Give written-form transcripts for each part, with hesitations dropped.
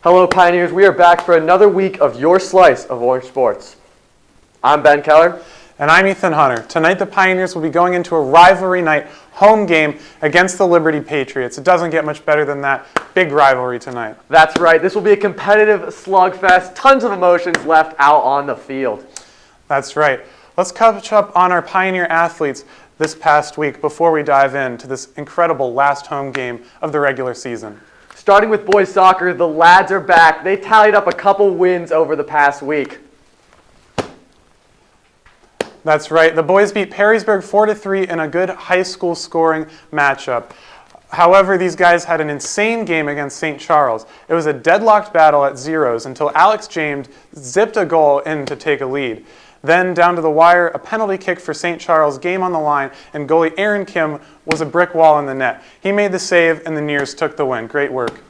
Hello, Pioneers. We are back for another week of your slice of Orange sports. I'm Ben Keller. And I'm Ethan Hunter. Tonight the Pioneers will be going into a rivalry night home game against the Liberty Patriots. It doesn't get much better than that. Big rivalry tonight. That's right. This will be a competitive slugfest. Tons of emotions left out on the field. That's right. Let's catch up on our Pioneer athletes this past week before we dive into this incredible last home game of the regular season. Starting with boys soccer, the lads are back. They tallied up a couple wins over the past week. That's right. The boys beat Perrysburg 4-3 in a good high school scoring matchup. However, these guys had an insane game against St. Charles. It was a deadlocked battle at zeros until Alex James zipped a goal in to take a lead. Then, down to the wire, a penalty kick for St. Charles, game on the line, and goalie Aaron Kim was a brick wall in the net. He made the save, and the Nears took the win. Great work.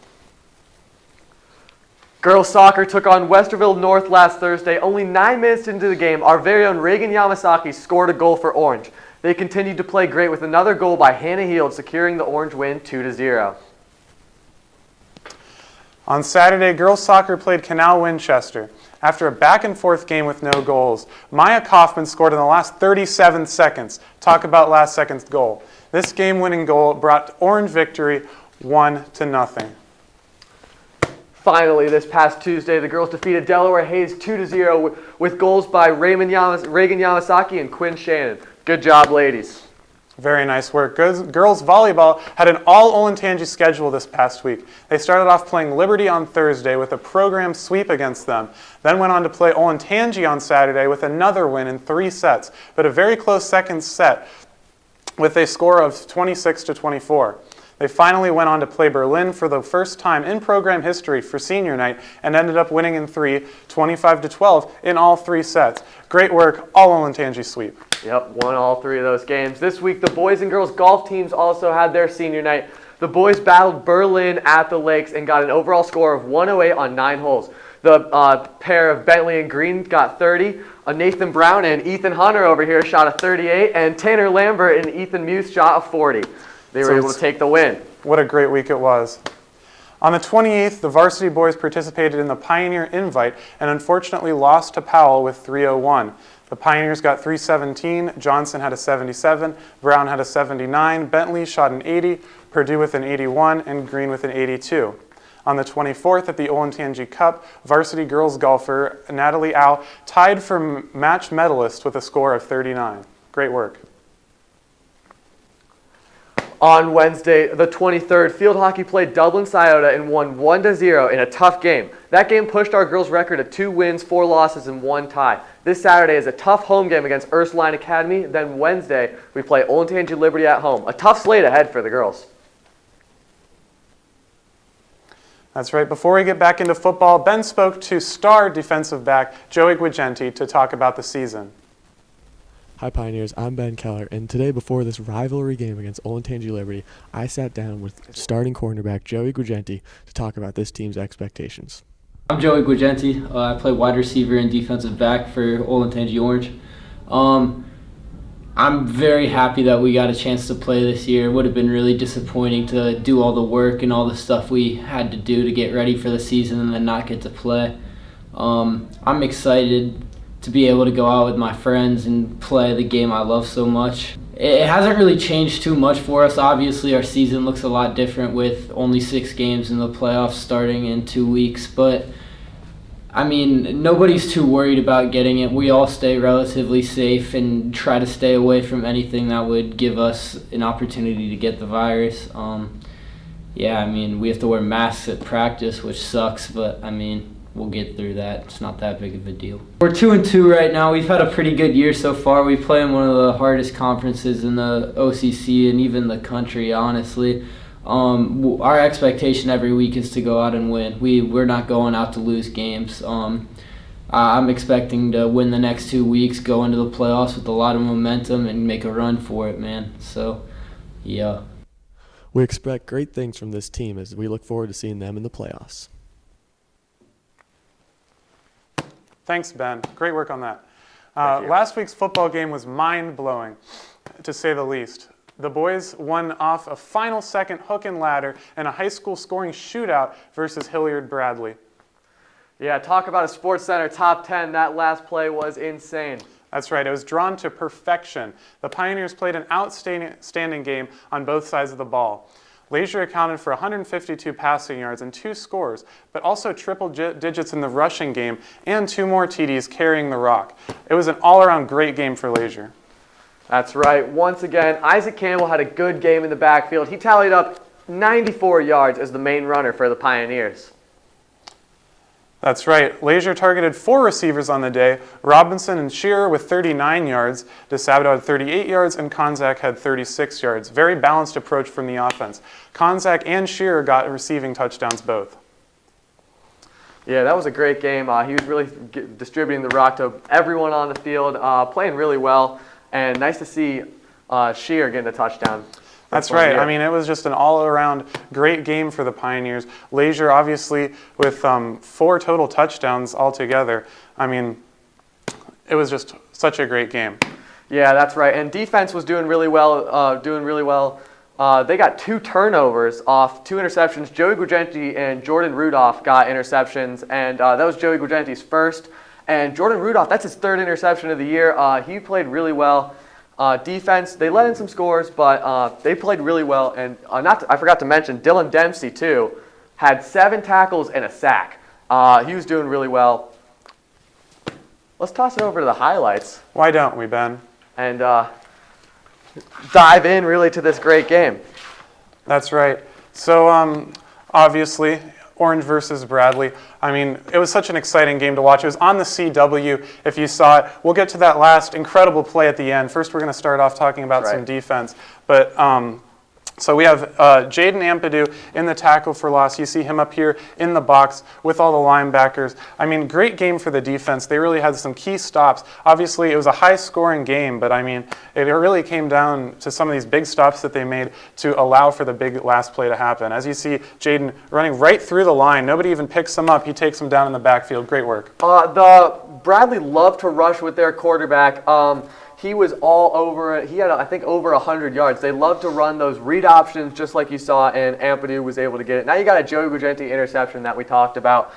Girls soccer took on Westerville North last Thursday. Only 9 minutes into the game, our very own Reagan Yamasaki scored a goal for Orange. They continued to play great with another goal by Hannah Heald, securing the Orange win 2-0. On Saturday, girls soccer played Canal Winchester. After a back-and-forth game with no goals, Maya Kaufman scored in the last 37 seconds. Talk about last second's goal. This game-winning goal brought Orange victory 1-0. Finally, this past Tuesday, the girls defeated Delaware Hayes 2-0 with goals by Reagan Yamasaki and Quinn Shannon. Good job, ladies. Very nice work. Girls volleyball had an all-Olentangy schedule this past week. They started off playing Liberty on Thursday with a program sweep against them, then went on to play Olentangy on Saturday with another win in 3 sets, but a very close second set with a score of 26-24. They finally went on to play Berlin for the first time in program history for senior night and ended up winning in 3, 25-12 in all 3 sets. Great work, all Olentangy sweep. Yep, won all 3 of those games. This week, the boys and girls golf teams also had their senior night. The boys battled Berlin at the Lakes and got an overall score of 108 on 9 holes. The pair of Bentley and Green got 30. Nathan Brown and Ethan Hunter over here shot a 38, and Tanner Lambert and Ethan Muse shot a 40. They were able to take the win. What a great week it was. On the 28th, the varsity boys participated in the Pioneer Invite and unfortunately lost to Powell with 301. The Pioneers got 317, Johnson had a 77, Brown had a 79, Bentley shot an 80, Purdue with an 81, and Green with an 82. On the 24th at the Olentangy Cup, varsity girls golfer Natalie Au tied for match medalist with a score of 39. Great work. On Wednesday, the 23rd, field hockey played Dublin Scioto and won 1-0 in a tough game. That game pushed our girls' record to 2 wins, 4 losses, and 1 tie. This Saturday is a tough home game against Ursuline Academy. Then Wednesday, we play Olentangy Liberty at home. A tough slate ahead for the girls. That's right. Before we get back into football, Ben spoke to star defensive back Joey Guigenti to talk about the season. Hi Pioneers, I'm Ben Keller, and today before this rivalry game against Olentangy Liberty, I sat down with starting cornerback Joey Guigenti to talk about this team's expectations. I'm Joey Guigenti. I play wide receiver and defensive back for Olentangy Orange. I'm very happy that we got a chance to play this year. It would have been really disappointing to do all the work and all the stuff we had to do to get ready for the season and then not get to play. I'm excited to be able to go out with my friends and play the game I love so much. It hasn't really changed too much for us. Obviously, our season looks a lot different with only 6 games in the playoffs starting in 2 weeks. But, I mean, nobody's too worried about getting it. We all stay relatively safe and try to stay away from anything that would give us an opportunity to get the virus. Yeah, I mean, we have to wear masks at practice, which sucks, but, I mean, we'll get through that. It's not that big of a deal. We're 2-2 right now. We've had a pretty good year so far. We play in one of the hardest conferences in the OCC and even the country, honestly. Our expectation every week is to go out and win. We're not going out to lose games. I'm expecting to win the next 2 weeks, go into the playoffs with a lot of momentum, and make a run for it, man. So, yeah. We expect great things from this team as we look forward to seeing them in the playoffs. Thanks, Ben. Great work on that. Last week's football game was mind-blowing, to say the least. The boys won off a final second hook and ladder in a high school scoring shootout versus Hilliard Bradley. Yeah, talk about a Sports Center top 10. That last play was insane. That's right. It was drawn to perfection. The Pioneers played an outstanding game on both sides of the ball. Leisure accounted for 152 passing yards and 2 scores, but also triple digits in the rushing game and 2 more TDs carrying the rock. It was an all-around great game for Leisure. That's right. Once again, Isaac Campbell had a good game in the backfield. He tallied up 94 yards as the main runner for the Pioneers. That's right. Leisure targeted 4 receivers on the day. Robinson and Shearer with 39 yards. DeSabado had 38 yards, and Konzak had 36 yards. Very balanced approach from the offense. Konzak and Shearer got receiving touchdowns both. Yeah, that was a great game. He was really distributing the rock to everyone on the field, playing really well, and nice to see Shearer getting a touchdown. That's right. I mean, it was just an all-around great game for the Pioneers. Leisure, obviously, with 4 total touchdowns altogether. I mean, it was just such a great game. Yeah, that's right. And defense was doing really well. They got 2 turnovers off 2 interceptions. Joey Guagenti and Jordan Rudolph got interceptions, and that was Joey Guagenti's first. And Jordan Rudolph, that's his 3rd interception of the year. He played really well. Defense, they let in some scores, but they played really well. And I forgot to mention, Dylan Dempsey, too, had 7 tackles and a sack. He was doing really well. Let's toss it over to the highlights. Why don't we, Ben? And dive in, really, to this great game. That's right. So, obviously, Orange versus Bradley. I mean, it was such an exciting game to watch. It was on the CW, if you saw it. We'll get to that last incredible play at the end. First, we're going to start off talking about some defense. But so we have Jaden Ampadu in the tackle for loss. You see him up here in the box with all the linebackers. I mean, great game for the defense. They really had some key stops. Obviously, it was a high-scoring game, but I mean, it really came down to some of these big stops that they made to allow for the big last play to happen. As you see, Jaden running right through the line. Nobody even picks him up. He takes him down in the backfield. Great work. The Bradley loved to rush with their quarterback. He was all over it. He had, I think, over 100 yards. They love to run those read options just like you saw, and Ampadu was able to get it. Now you got a Joey Guagenti interception that we talked about.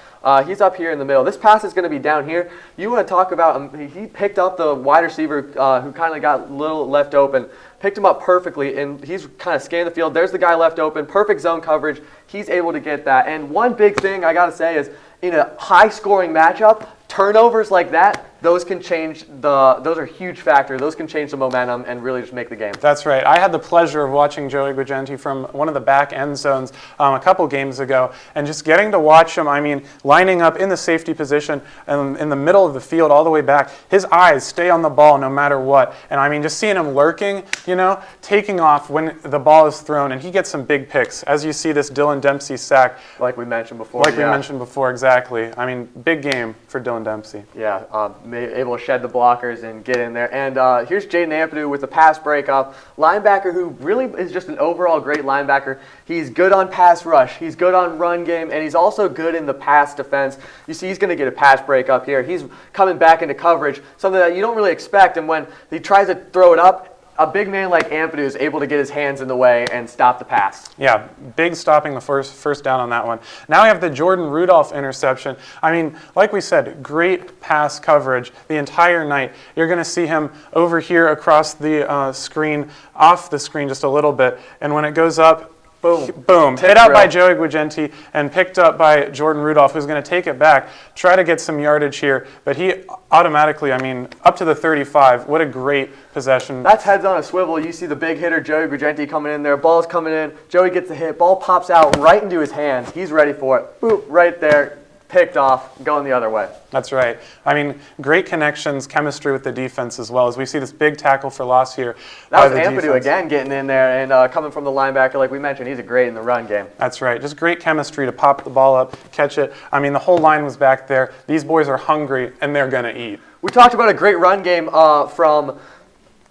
He's up here in the middle. This pass is going to be down here. You want to talk about he picked up the wide receiver who kind of got a little left open, picked him up perfectly, and he's kind of scanning the field. There's the guy left open, perfect zone coverage. He's able to get that. And one big thing I got to say is in a high-scoring matchup, turnovers like that, those can change those are a huge factor. Those can change the momentum and really just make the game. That's right. I had the pleasure of watching Joey Guagenti from one of the back end zones a couple games ago, and just getting to watch him, I mean, lining up in the safety position and in the middle of the field all the way back. His eyes stay on the ball no matter what. And I mean, just seeing him lurking, you know, taking off when the ball is thrown, and he gets some big picks. As you see this Dylan Dempsey sack. Like we mentioned before. Like we mentioned before, exactly. I mean, big game for Dylan Dempsey. Yeah, able to shed the blockers and get in there. And here's Jaden Ampadu with the pass breakup. Linebacker who really is just an overall great linebacker. He's good on pass rush. He's good on run game, and he's also good in the pass defense. You see he's going to get a pass breakup here. He's coming back into coverage, something that you don't really expect. And when he tries to throw it up, a big man like Ampadu is able to get his hands in the way and stop the pass. Yeah, big stopping the first down on that one. Now we have the Jordan Rudolph interception. I mean, like we said, great pass coverage the entire night. You're going to see him over here across the screen, off the screen just a little bit, and when it goes up, boom. Hit out by Joey Guagenti and picked up by Jordan Rudolph, who's going to take it back, try to get some yardage here. But he automatically, I mean, up to the 35. What a great possession. That's heads on a swivel. You see the big hitter, Joey Guagenti, coming in there. Ball's coming in. Joey gets the hit. Ball pops out right into his hands. He's ready for it. Boop, right there. Picked off, going the other way. That's right. I mean, great connections, chemistry with the defense as well, as we see this big tackle for loss here. That was Ampadu again getting in there and coming from the linebacker, like we mentioned, he's great in the run game. That's right. Just great chemistry to pop the ball up, catch it. I mean, the whole line was back there. These boys are hungry, and they're going to eat. We talked about a great run game from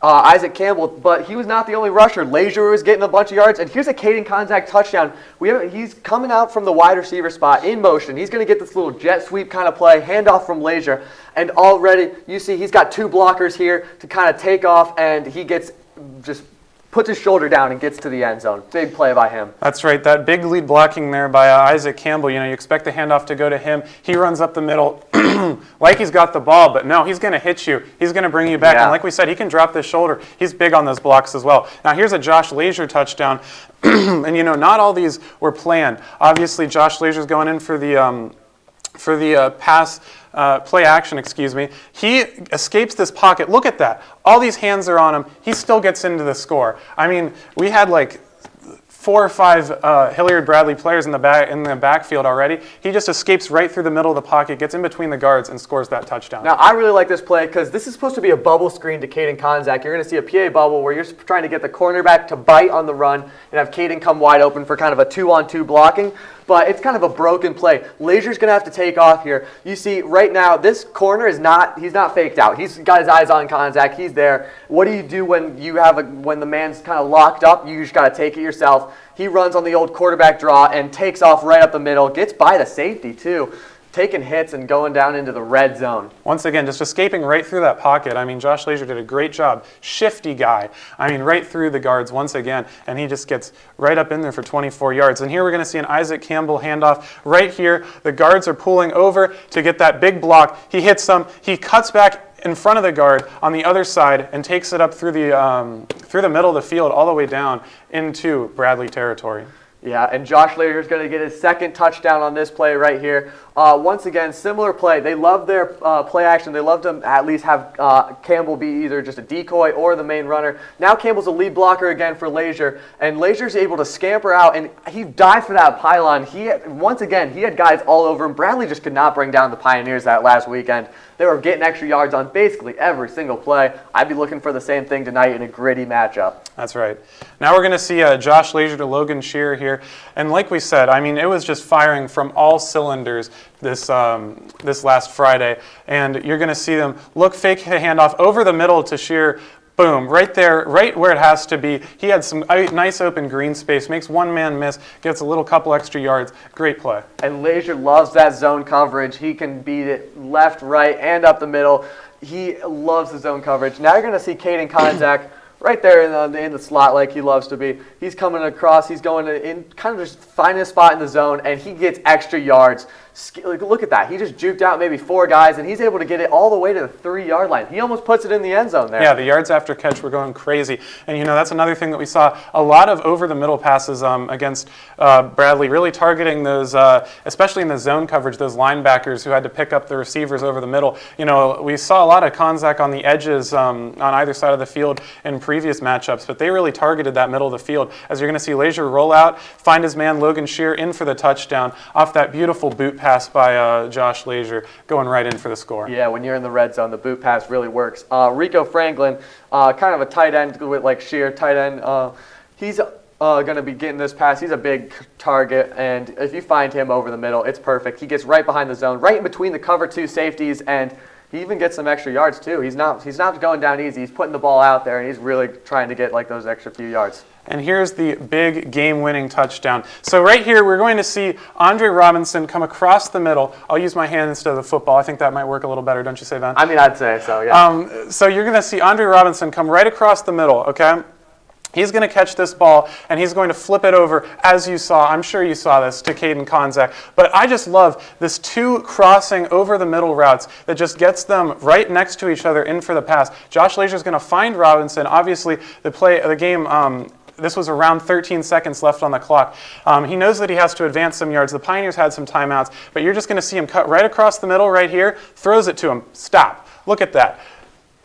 Isaac Campbell, but he was not the only rusher. Leisure was getting a bunch of yards, and here's a Caden Konzak touchdown. He's coming out from the wide receiver spot in motion. He's going to get this little jet sweep kind of play, handoff from Leisure, and already you see he's got 2 blockers here to kind of take off, and he gets just puts his shoulder down and gets to the end zone. Big play by him. That's right. That big lead blocking there by Isaac Campbell. You expect the handoff to go to him. He runs up the middle like he's got the ball, but no, he's going to hit you. He's going to bring you back. Yeah. And like we said, he can drop this shoulder. He's big on those blocks as well. Now here's a Josh Leisure touchdown. And not all these were planned. Obviously, Josh Leisure's going in for the pass. Play action, excuse me. He escapes this pocket. Look at that. All these hands are on him. He still gets into the score. I mean, we had like 4 or 5 Hilliard Bradley players in the backfield already. He just escapes right through the middle of the pocket, gets in between the guards, and scores that touchdown. Now, I really like this play because this is supposed to be a bubble screen to Caden Konzak. You're going to see a PA bubble where you're trying to get the cornerback to bite on the run and have Caden come wide open for kind of a 2-on-2 blocking. But it's kind of a broken play. Leisure's going to have to take off here. You see, right now, this corner he's not faked out. He's got his eyes on Konzak. He's there. What do you do when when the man's kind of locked up? You just got to take it yourself. He runs on the old quarterback draw and takes off right up the middle. Gets by the safety, too. Taking hits and going down into the red zone. Once again, just escaping right through that pocket. I mean, Josh Leisure did a great job. Shifty guy. I mean, right through the guards once again, and he just gets right up in there for 24 yards. And here we're going to see an Isaac Campbell handoff. Right here, the guards are pulling over to get that big block. He hits them. He cuts back in front of the guard on the other side and takes it up through the middle of the field all the way down into Bradley territory. Yeah, and Josh Leisure is going to get his second touchdown on this play right here. Once again, similar play. They love their play action. They love to at least have Campbell be either just a decoy or the main runner. Now Campbell's a lead blocker again for Leisure, and Leisure's able to scamper out, and he dives for that pylon. Once again, he had guys all over him. Bradley just could not bring down the Pioneers that last weekend. They were getting extra yards on basically every single play. I'd be looking for the same thing tonight in a gritty matchup. That's right. Now we're going to see Josh Leisure to Logan Shearer here. And like we said, I mean, it was just firing from all cylinders this last Friday. And you're going to see them fake the handoff over the middle to Shearer. Boom, right there, right where it has to be. He had some nice open green space, makes one man miss, gets a couple extra yards. Great play. And Leisure loves that zone coverage. He can beat it left, right, and up the middle. He loves the zone coverage. Now you're going to see Caden Konzak right there in the slot like he loves to be. He's coming across. He's going in kind of just finding a spot in the zone, and he gets extra yards. Look at that. He just juked out maybe 4 guys, and he's able to get it all the way to the 3-yard line. He almost puts it in the end zone there. Yeah, the yards after catch were going crazy. And, that's another thing that we saw. A lot of over-the-middle passes against Bradley, really targeting those, especially in the zone coverage, those linebackers who had to pick up the receivers over the middle. We saw a lot of Konzak on the edges on either side of the field in previous matchups, but they really targeted that middle of the field. As you're going to see Leisure roll out, find his man Logan Shearer in for the touchdown off that beautiful boot pass by Josh Leisure, going right in for the score. Yeah, when you're in the red zone, the boot pass really works. Rico Franklin, kind of a tight end with like Shearer, tight end. He's going to be getting this pass. He's a big target, and if you find him over the middle, it's perfect. He gets right behind the zone, right in between the cover 2 safeties, and he even gets some extra yards too. He's not going down easy. He's putting the ball out there, and he's really trying to get like those extra few yards. And here's the big game-winning touchdown. So right here, we're going to see Andre Robinson come across the middle. I'll use my hand instead of the football. I think that might work a little better, don't you say, Ben? I mean, I'd say so, yeah. So you're going to see Andre Robinson come right across the middle, okay? He's going to catch this ball, and he's going to flip it over, as you saw. I'm sure you saw this, to Caden Konzak. But I just love this 2 crossing over the middle routes that just gets them right next to each other in for the pass. Josh Leisure is going to find Robinson. Obviously, the game. This was around 13 seconds left on the clock. He knows that he has to advance some yards. The Pioneers had some timeouts, but you're just going to see him cut right across the middle right here, throws it to him. Stop. Look at that.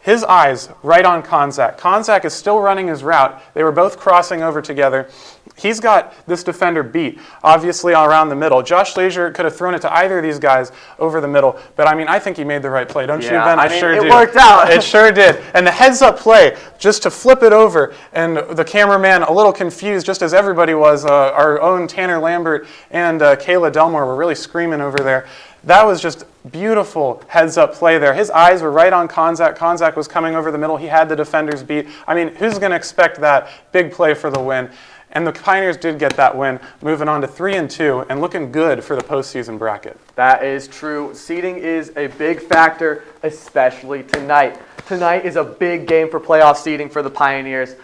His eyes right on Konzak. Konzak is still running his route. They were both crossing over together. He's got this defender beat, obviously around the middle. Josh Leisure could have thrown it to either of these guys over the middle, but I think he made the right play. Don't you, Ben? It worked out. It sure did. And the heads-up play, just to flip it over, and the cameraman a little confused, just as everybody was. Our own Tanner Lambert and Kayla Delmore were really screaming over there. That was just beautiful heads-up play there. His eyes were right on Konzak. Konzak was coming over the middle. He had the defenders beat. Who's going to expect that big play for the win? And the Pioneers did get that win, moving on to 3-2 and looking good for the postseason bracket. That is true. Seeding is a big factor, especially tonight. Tonight is a big game for playoff seeding for the Pioneers.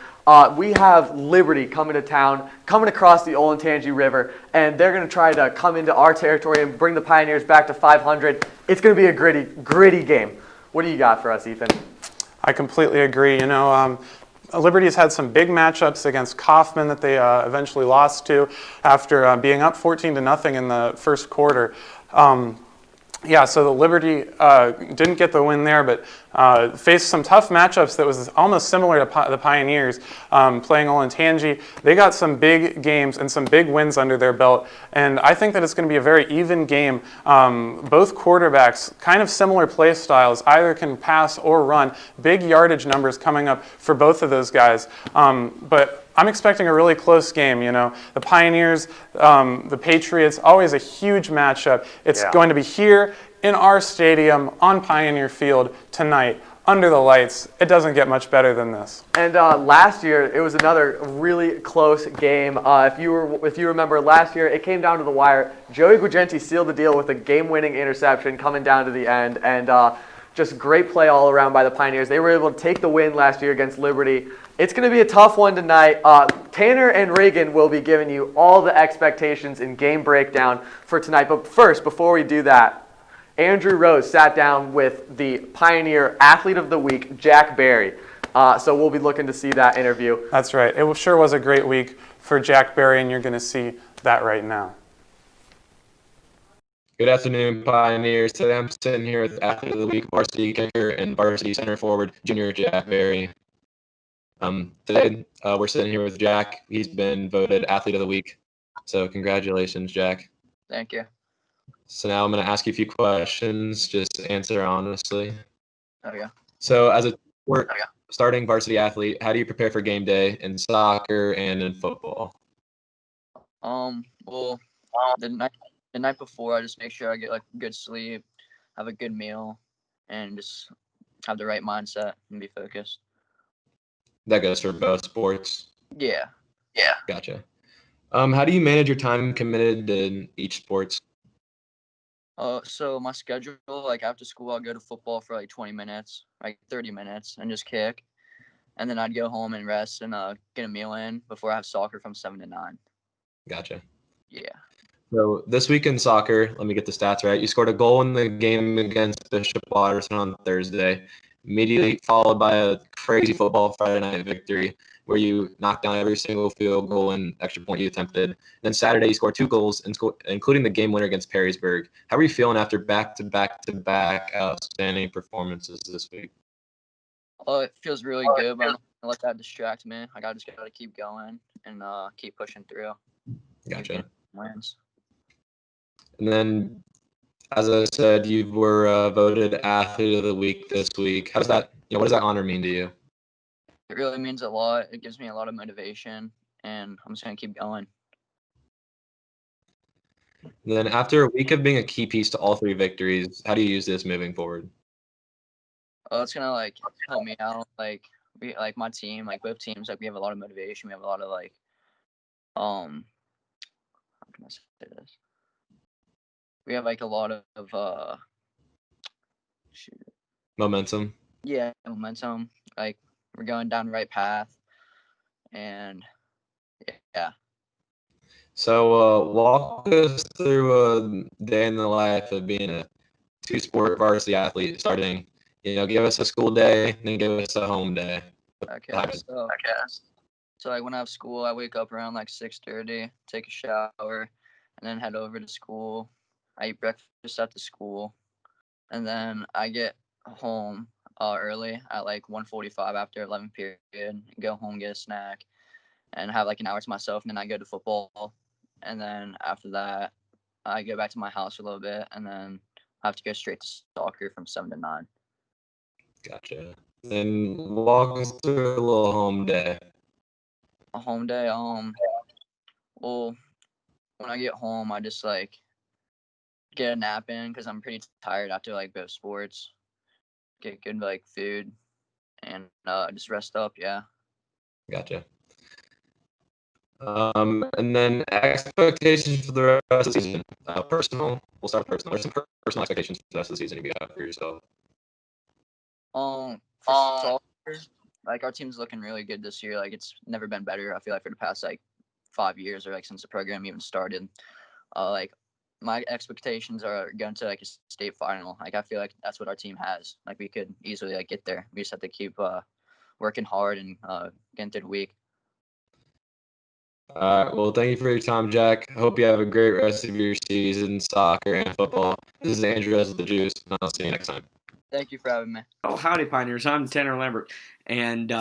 We have Liberty coming to town, coming across the Olentangy River, and they're going to try to come into our territory and bring the Pioneers back to 500. It's going to be a gritty game. What do you got for us, Ethan? I completely agree. Liberty's had some big matchups against Kaufman that they eventually lost to after being up 14-0 in the first quarter. So the Liberty didn't get the win there, but faced some tough matchups that was almost similar to the Pioneers playing Olentangy. They got some big games and some big wins under their belt, and I think that it's going to be a very even game. Both quarterbacks, kind of similar play styles, either can pass or run. Big yardage numbers coming up for both of those guys, but I'm expecting a really close game. The Pioneers, the Patriots, always a huge matchup. It's going to be here in our stadium on Pioneer Field tonight under the lights. It doesn't get much better than this. And last year, it was another really close game. If you remember last year, it came down to the wire. Joey Guigenti sealed the deal with a game-winning interception coming down to the end, and just great play all around by the Pioneers. They were able to take the win last year against Liberty. It's going to be a tough one tonight. Tanner and Reagan will be giving you all the expectations and game breakdown for tonight. But first, before we do that, Andrew Rose sat down with the Pioneer Athlete of the Week, Jack Berry. So we'll be looking to see that interview. That's right. It sure was a great week for Jack Berry, and you're going to see that right now. Good afternoon, Pioneers. Today I'm sitting here with Athlete of the Week, varsity kicker and varsity center forward, junior Jack Berry. Today we're sitting here with Jack. He's been voted Athlete of the Week. So congratulations, Jack. Thank you. So now I'm going to ask you a few questions. Just answer honestly. Okay. So as a starting varsity athlete, how do you prepare for game day in soccer and in football? Well, the night before, I just make sure I get good sleep, have a good meal, and just have the right mindset and be focused. That goes for both sports. Yeah. Gotcha. How do you manage your time committed to each sports? So my schedule, after school, I'll go to football for 20 minutes, 30 minutes, and just kick. And then I'd go home and rest and get a meal in before I have soccer from 7 to 9. Gotcha. Yeah. So this week in soccer, let me get the stats right. You scored a goal in the game against Bishop Watterson on Thursday, immediately followed by a crazy football Friday night victory where you knocked down every single field goal and extra point you attempted. Then Saturday, you scored 2 goals, including the game winner against Perrysburg. How are you feeling after back-to-back outstanding performances this week? It feels really good, but I'm not gonna let that distract me. I just gotta keep going and keep pushing through. Gotcha. Wins. And then, as I said, you were voted Athlete of the Week this week. How does that, what does that honor mean to you? It really means a lot. It gives me a lot of motivation, and I'm just gonna keep going. And then, after a week of being a key piece to all 3 victories, how do you use this moving forward? It's gonna help me out. We my team, both teams, we have a lot of motivation. We have a lot of how can I say this? We have a lot of Momentum. Yeah, momentum. We're going down the right path, and yeah. So walk us through a day in the life of being a 2-sport varsity athlete, starting, give us a school day, then give us a home day. Okay. So when I have school, I wake up around 6:30, take a shower, and then head over to school. I eat breakfast at the school, and then I get home early at 1:45 after 11 period. Go home, get a snack, and have an hour to myself. And then I go to football, and then after that, I go back to my house for a little bit, and then I have to go straight to soccer from 7 to 9. Gotcha. Then walk us through a little home day. A home day, well, when I get home, I just get a nap in because I'm pretty tired after both sports. Get good food and just rest up. Yeah. Gotcha. And then expectations for the rest of the season. Personal. We'll start personal. There's some personal expectations for the rest of the season you got for yourself. For soccer, like our team's looking really good this year. Like it's never been better. I feel like for the past like 5 years or like since the program even started. Like my expectations are going to like a state final. Like I feel like that's what our team has. Like we could easily like get there. We just have to keep working hard and getting through the week. All right. Well, thank you for your time, Jack. I hope you have a great rest of your season, soccer and football. This is Andrew as the Juice, and I'll see you next time. Thank you for having me. Oh, howdy, Pioneers. I'm Tanner Lambert, and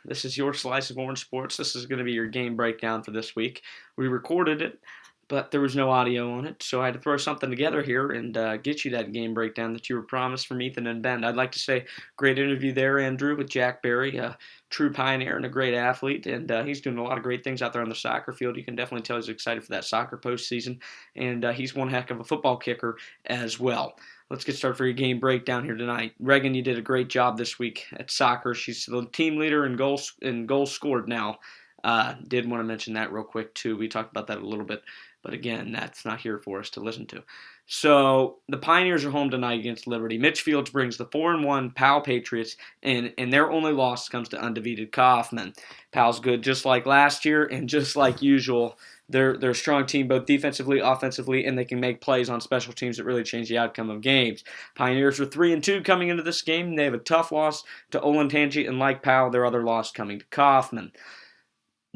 this is your Slice of Orange Sports. This is going to be your game breakdown for this week. We recorded it, but there was no audio on it, so I had to throw something together here and get you that game breakdown that you were promised from Ethan and Ben. I'd like to say great interview there, Andrew, with Jack Berry, a true Pioneer and a great athlete, and he's doing a lot of great things out there on the soccer field. You can definitely tell he's excited for that soccer postseason, and he's one heck of a football kicker as well. Let's get started for your game breakdown here tonight. Reagan, you did a great job this week at soccer. She's the team leader in goals scored now. Did want to mention that real quick too. We talked about that a little bit, but again, that's not here for us to listen to. So the Pioneers are home tonight against Liberty. Mitch Fields brings the 4-1 Powell Patriots, and their only loss comes to undefeated Kaufman. Powell's good just like last year, and just like usual, they're a strong team both defensively, offensively, and they can make plays on special teams that really change the outcome of games. Pioneers are 3-2 coming into this game. They have a tough loss to Olentangy, and like Powell, their other loss coming to Kaufman.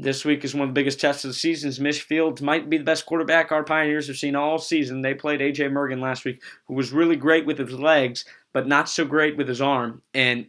This week is one of the biggest tests of the season. Mitch Fields might be the best quarterback our Pioneers have seen all season. They played A.J. Morgan last week, who was really great with his legs, but not so great with his arm. And,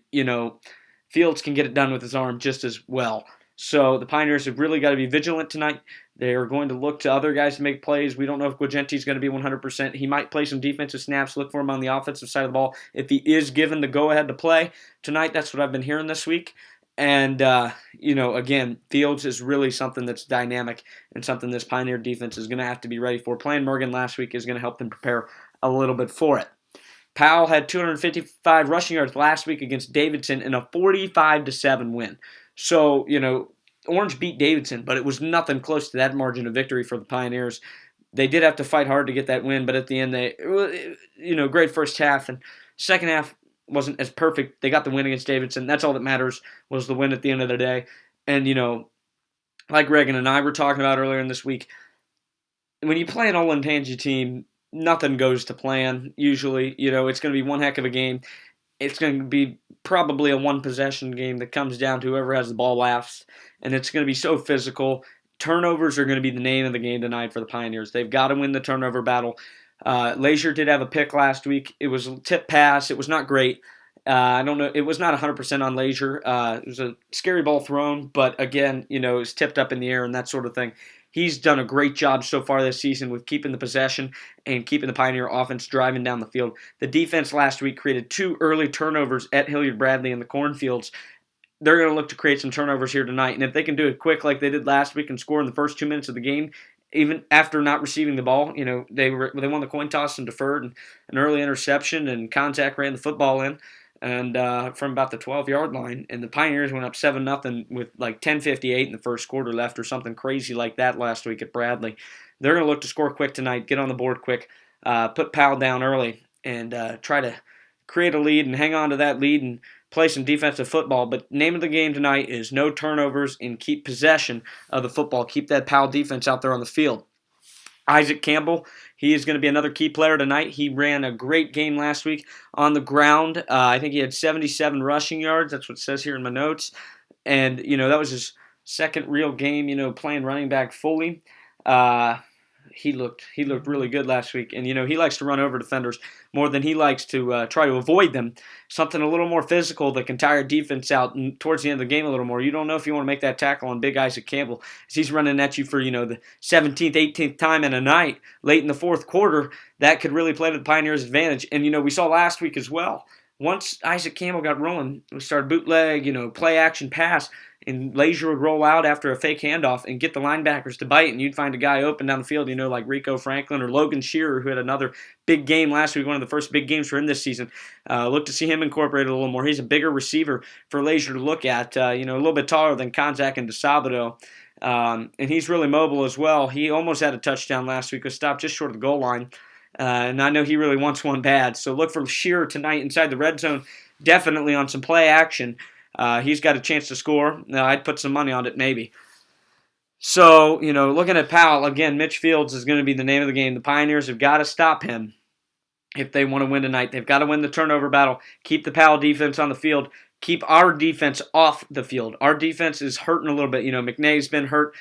Fields can get it done with his arm just as well. So the Pioneers have really got to be vigilant tonight. They are going to look to other guys to make plays. We don't know if Guagenti is going to be 100%. He might play some defensive snaps. Look for him on the offensive side of the ball if he is given the go-ahead to play tonight. That's what I've been hearing this week. And, again, Fields is really something that's dynamic and something this Pioneer defense is going to have to be ready for. Playing Morgan last week is going to help them prepare a little bit for it. Powell had 255 rushing yards last week against Davidson in a 45-7 win. So, Orange beat Davidson, but it was nothing close to that margin of victory for the Pioneers. They did have to fight hard to get that win, but at the end, great first half. And second half wasn't as perfect. They got the win against Davidson. That's all that matters, was the win at the end of the day. And, like Reagan and I were talking about earlier in this week, when you play an Olentangy team, nothing goes to plan usually. It's going to be one heck of a game. It's going to be probably a one-possession game that comes down to whoever has the ball last, and it's going to be so physical. Turnovers are going to be the name of the game tonight for the Pioneers. They've got to win the turnover battle. Leisure did have a pick last week. It was a tip pass. It was not great. I don't know. It was not 100% on Leisure. It was a scary ball thrown, but again, it was tipped up in the air and that sort of thing. He's done a great job so far this season with keeping the possession and keeping the Pioneer offense driving down the field. The defense last week created 2 early turnovers at Hilliard Bradley in the cornfields. They're going to look to create some turnovers here tonight, and if they can do it quick like they did last week and score in the first 2 minutes of the game, even after not receiving the ball, they won the coin toss and deferred and an early interception, and Contact ran the football in and from about the 12-yard line, and the Pioneers went up 7-0 with like 10:58 in the first quarter left or something crazy like that last week at Bradley. They're going to look to score quick tonight, get on the board quick, put Powell down early, and try to create a lead and hang on to that lead and play some defensive football. But name of the game tonight is no turnovers and keep possession of the football. Keep that Powell defense out there on the field. Isaac Campbell, he is going to be another key player tonight. He ran a great game last week on the ground. I think he had 77 rushing yards. That's what it says here in my notes. And, that was his second real game, playing running back fully. He looked really good last week. And, he likes to run over defenders more than he likes to try to avoid them. Something a little more physical that can tire defense out towards the end of the game a little more. You don't know if you want to make that tackle on big Isaac Campbell as he's running at you for, the 17th, 18th time in a night late in the fourth quarter. That could really play to the Pioneers' advantage. And, we saw last week as well. Once Isaac Campbell got rolling, we started bootleg, play action pass, and Leisure would roll out after a fake handoff and get the linebackers to bite, and you'd find a guy open down the field, like Rico Franklin or Logan Shearer, who had another big game last week, one of the first big games for him this season. Look to see him incorporated a little more. He's a bigger receiver for Leisure to look at, a little bit taller than Contact and DeSabado. And he's really mobile as well. He almost had a touchdown last week, was stopped just short of the goal line. And I know he really wants one bad. So look for Shearer tonight inside the red zone, definitely on some play action. He's got a chance to score. I'd put some money on it, maybe. So, looking at Powell, again, Mitch Fields is going to be the name of the game. The Pioneers have got to stop him if they want to win tonight. They've got to win the turnover battle, keep the Powell defense on the field, keep our defense off the field. Our defense is hurting a little bit. McNay's been hurt.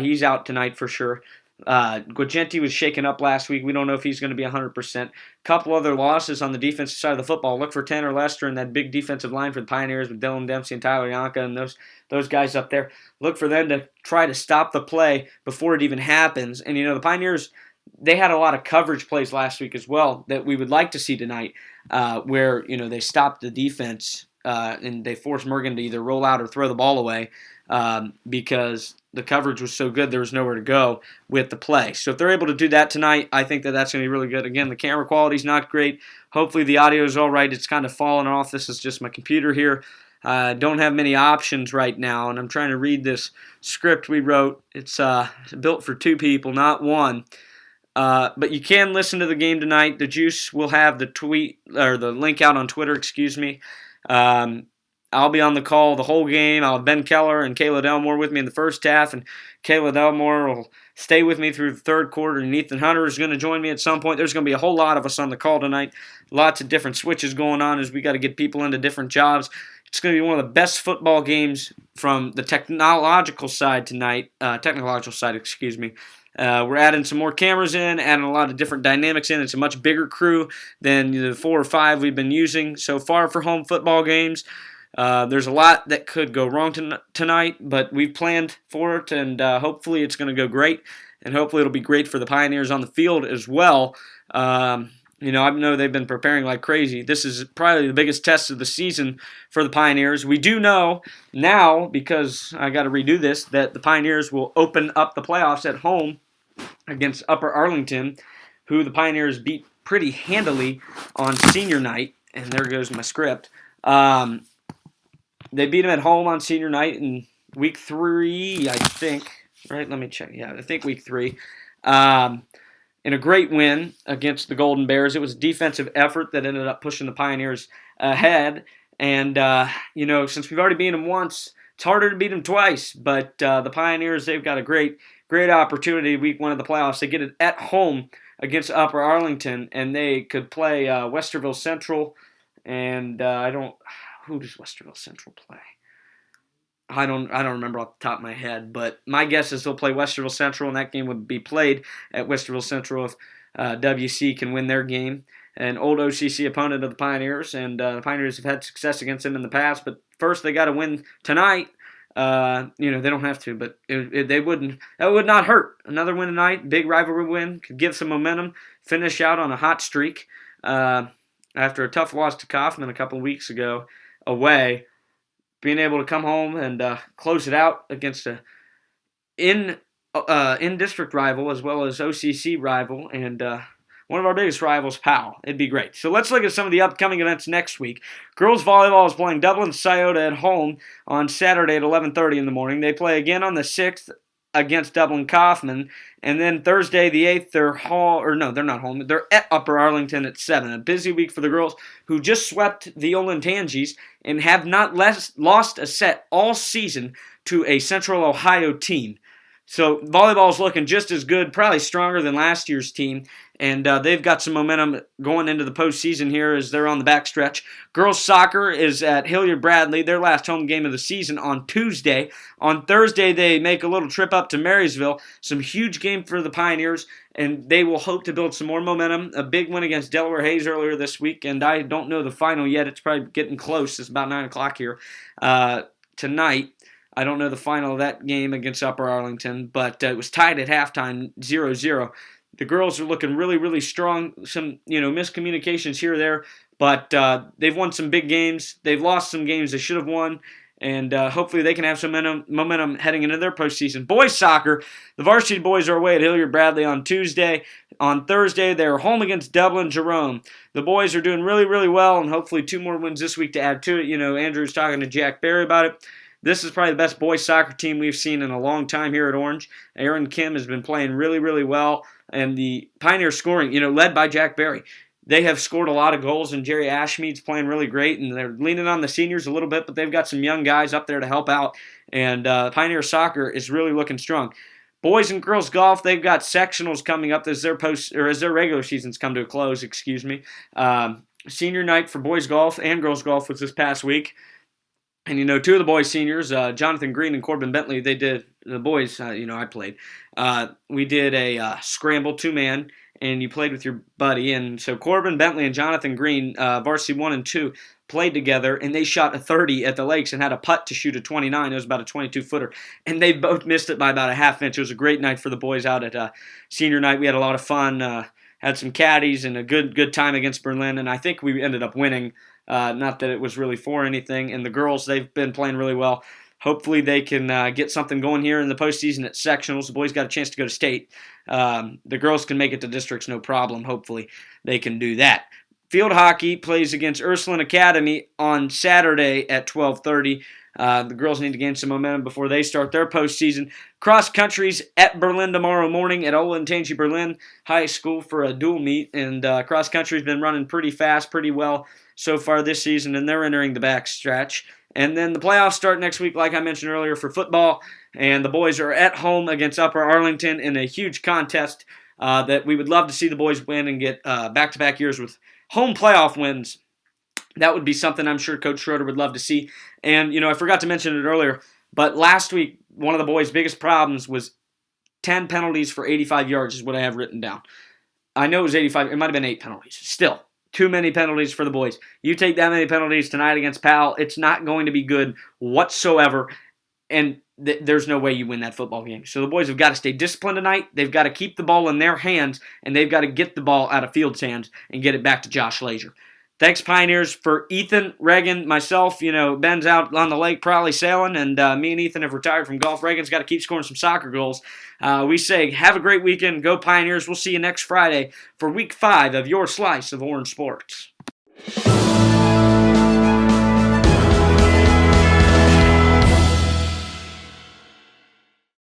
He's out tonight for sure. Guagenti was shaken up last week. We don't know if he's going to be 100%. Couple other losses on the defensive side of the football. Look for Tanner Lester and that big defensive line for the Pioneers with Dylan Dempsey and Tyler Yonka and those guys up there. Look for them to try to stop the play before it even happens. And, the Pioneers, they had a lot of coverage plays last week as well that we would like to see tonight where, they stopped the defense and they forced Mergen to either roll out or throw the ball away because the coverage was so good there was nowhere to go with the play. So if they're able to do that tonight, I think that's going to be really good. Again, the camera quality's not great. Hopefully the audio is all right. It's kind of falling off. This is just my computer here. Don't have many options right now, and I'm trying to read this script we wrote. It's built for 2 people, not 1. But you can listen to the game tonight. The Juice will have the tweet or the link out on Twitter. Excuse me. I'll be on the call the whole game. I'll have Ben Keller and Kayla Delmore with me in the first half, and Kayla Delmore will stay with me through the third quarter, and Ethan Hunter is going to join me at some point. There's going to be a whole lot of us on the call tonight. Lots of different switches going on as we got to get people into different jobs. It's going to be one of the best football games from the technological side tonight. We're adding some more cameras in, adding a lot of different dynamics in. It's a much bigger crew than the 4 or 5 we've been using so far for home football games. There's a lot that could go wrong tonight, but we've planned for it, and hopefully it's going to go great, and hopefully it'll be great for the Pioneers on the field as well. I know they've been preparing like crazy. This is probably the biggest test of the season for the Pioneers. We do know now, because I got to redo this, that the Pioneers will open up the playoffs at home against Upper Arlington, who the Pioneers beat pretty handily on senior night. And there goes my script. They beat them at home on senior night in week 3, I think. Right? Let me check. Yeah, I think week 3. In a great win against the Golden Bears. It was a defensive effort that ended up pushing the Pioneers ahead. And, since we've already beaten them once, it's harder to beat them twice. But the Pioneers, they've got a great opportunity week 1 of the playoffs. They get it at home against Upper Arlington, and they could play Westerville Central. And who does Westerville Central play? I don't remember off the top of my head, but my guess is they'll play Westerville Central, and that game would be played at Westerville Central if WC can win their game. An old OCC opponent of the Pioneers, and the Pioneers have had success against them in the past, but first they got to win tonight. They don't have to, but they wouldn't. That would not hurt. Another win tonight, big rivalry win, could give some momentum, finish out on a hot streak. After a tough loss to Kaufman a couple of weeks ago away, being able to come home and close it out against a in-district rival as well as OCC rival and one of our biggest rivals, Powell. It'd be great. So let's look at some of the upcoming events next week. Girls volleyball is playing Dublin Scioto at home on Saturday at 11:30 in the morning. They play again on the 6th against Dublin Kaufman. And then Thursday the 8th, they're not home. They're at Upper Arlington at 7. A busy week for the girls who just swept the Olentangies and have not lost a set all season to a Central Ohio team. So volleyball is looking just as good, probably stronger than last year's team. And they've got some momentum going into the postseason here as they're on the backstretch. Girls soccer is at Hilliard Bradley, their last home game of the season on Tuesday. On Thursday, they make a little trip up to Marysville. Some huge game for the Pioneers, and they will hope to build some more momentum. A big win against Delaware Hayes earlier this week, and I don't know the final yet. It's probably getting close. It's about 9 o'clock here tonight. I don't know the final of that game against Upper Arlington, but it was tied at halftime, 0-0. The girls are looking really, really strong. Some, miscommunications here or there, but they've won some big games. They've lost some games they should have won, and hopefully they can have some momentum heading into their postseason. Boys soccer, the varsity boys are away at Hilliard Bradley on Tuesday. On Thursday, they're home against Dublin Jerome. The boys are doing really, really well, and hopefully 2 more wins this week to add to it. Andrew's talking to Jack Barry about it. This is probably the best boys soccer team we've seen in a long time here at Orange. Aaron Kim has been playing really, really well. And the Pioneer scoring, led by Jack Barry. they have scored a lot of goals, and Jerry Ashmead's playing really great, and they're leaning on the seniors a little bit, but they've got some young guys up there to help out, and Pioneer Soccer is really looking strong. Boys and girls golf, they've got sectionals coming up as their regular seasons come to a close. Senior night for boys golf and girls golf was this past week. And, two of the boys' seniors, Jonathan Green and Corbin Bentley, they did, the boys, I played. We did a scramble 2-man, and you played with your buddy. And so Corbin Bentley and Jonathan Green, varsity 1 and 2, played together, and they shot a 30 at the Lakes and had a putt to shoot a 29. It was about a 22-footer. And they both missed it by about a half inch. It was a great night for the boys out at senior night. We had a lot of fun, had some caddies, and a good time against Berlin. And I think we ended up winning. Not that it was really for anything. And the girls, they've been playing really well. Hopefully they can get something going here in the postseason at sectionals. The boys got a chance to go to state. The girls can make it to districts, no problem. Hopefully they can do that. Field hockey plays against Ursuline Academy on Saturday at 12:30. The girls need to gain some momentum before they start their postseason. Cross country's at Berlin tomorrow morning at Olentangy Berlin High School for a dual meet. And cross country's been running pretty fast, pretty well so far this season, and they're entering the back stretch. And then the playoffs start next week, like I mentioned earlier, for football. And the boys are at home against Upper Arlington in a huge contest that we would love to see the boys win and get back-to-back years with home playoff wins. That would be something I'm sure Coach Schroeder would love to see. And, I forgot to mention it earlier, but last week, one of the boys' biggest problems was 10 penalties for 85 yards is what I have written down. I know it was 85. It might have been 8 penalties. Still, too many penalties for the boys. You take that many penalties tonight against Powell, it's not going to be good whatsoever. And there's no way you win that football game. So the boys have got to stay disciplined tonight. They've got to keep the ball in their hands, and they've got to get the ball out of Field's hands and get it back to Josh Lazier. Thanks, Pioneers. For Ethan, Reagan, myself, Ben's out on the lake probably sailing, and me and Ethan have retired from golf. Reagan's got to keep scoring some soccer goals. We say have a great weekend. Go Pioneers. We'll see you next Friday for Week 5 of your Slice of Orange Sports.